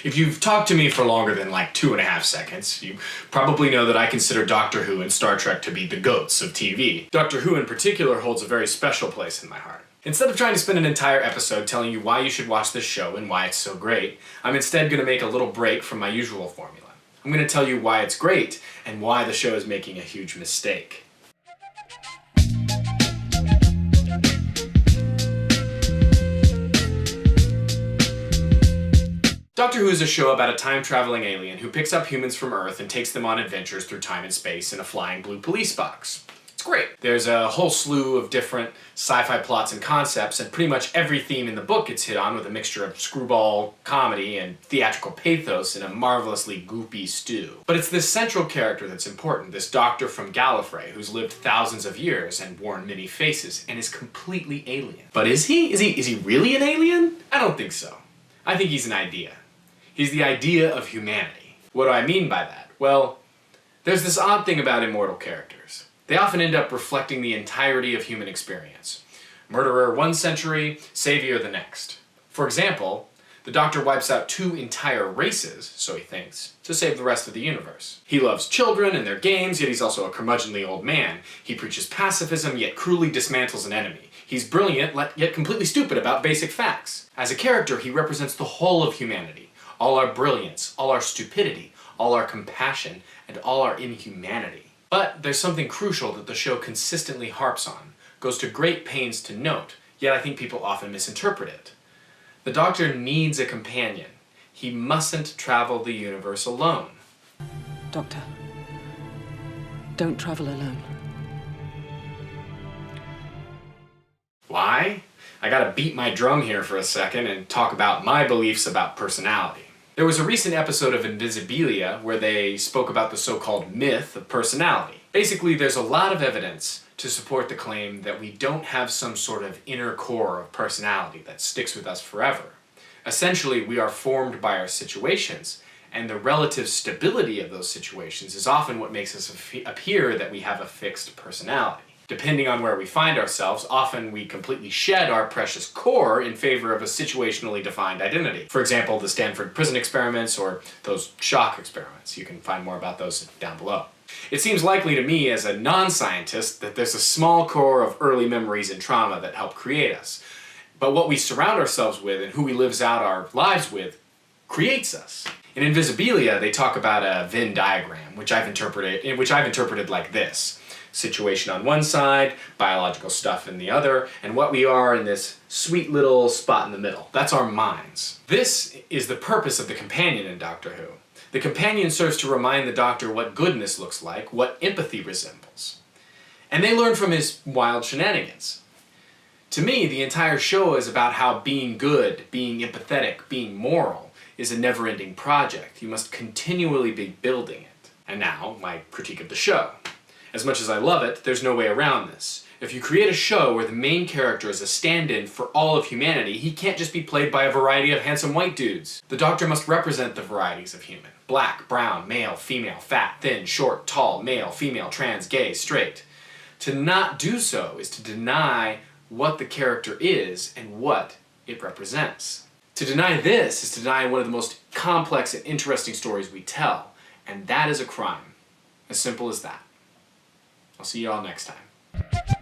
If you've talked to me for longer than like 2.5 seconds, you probably know that I consider Doctor Who and Star Trek to be the GOATs of TV. Doctor Who in particular holds a very special place in my heart. Instead of trying to spend an entire episode telling you why you should watch this show and why it's so great, I'm instead going to make a little break from my usual formula. I'm going to tell you why it's great and why the show is making a huge mistake. Doctor Who is a show about a time-traveling alien who picks up humans from Earth and takes them on adventures through time and space in a flying blue police box. It's great. There's a whole slew of different sci-fi plots and concepts, and pretty much every theme in the book gets hit on with a mixture of screwball comedy and theatrical pathos in a marvelously goopy stew. But it's this central character that's important, this doctor from Gallifrey who's lived thousands of years and worn many faces and is completely alien. But is he? Is he really an alien? I don't think so. I think he's an idea. He's the idea of humanity. What do I mean by that? Well, there's this odd thing about immortal characters. They often end up reflecting the entirety of human experience. Murderer one century, savior the next. For example, the Doctor wipes out 2 entire races, so he thinks, to save the rest of the universe. He loves children and their games, yet he's also a curmudgeonly old man. He preaches pacifism, yet cruelly dismantles an enemy. He's brilliant, yet completely stupid about basic facts. As a character, he represents the whole of humanity. All our brilliance, all our stupidity, all our compassion, and all our inhumanity. But there's something crucial that the show consistently harps on, goes to great pains to note, yet I think people often misinterpret it. The Doctor needs a companion. He mustn't travel the universe alone. Doctor, don't travel alone. Why? I gotta beat my drum here for a second and talk about my beliefs about personality. There was a recent episode of Invisibilia where they spoke about the so-called myth of personality. Basically, there's a lot of evidence to support the claim that we don't have some sort of inner core of personality that sticks with us forever. Essentially, we are formed by our situations, and the relative stability of those situations is often what makes us appear that we have a fixed personality. Depending on where we find ourselves, often we completely shed our precious core in favor of a situationally defined identity. For example, the Stanford prison experiments or those shock experiments. You can find more about those down below. It seems likely to me as a non-scientist that there's a small core of early memories and trauma that help create us. But what we surround ourselves with and who we live out our lives with creates us. In Invisibilia, they talk about a Venn diagram, which I've interpreted like this. Situation on one side, biological stuff in the other, and what we are in this sweet little spot in the middle. That's our minds. This is the purpose of the companion in Doctor Who. The companion serves to remind the Doctor what goodness looks like, what empathy resembles. And they learn from his wild shenanigans. To me, the entire show is about how being good, being empathetic, being moral is a never-ending project. You must continually be building it. And now, my critique of the show. As much as I love it, there's no way around this. If you create a show where the main character is a stand-in for all of humanity, he can't just be played by a variety of handsome white dudes. The Doctor must represent the varieties of human. Black, brown, male, female, fat, thin, short, tall, male, female, trans, gay, straight. To not do so is to deny what the character is and what it represents. To deny this is to deny one of the most complex and interesting stories we tell, and that is a crime. As simple as that. I'll see you all next time.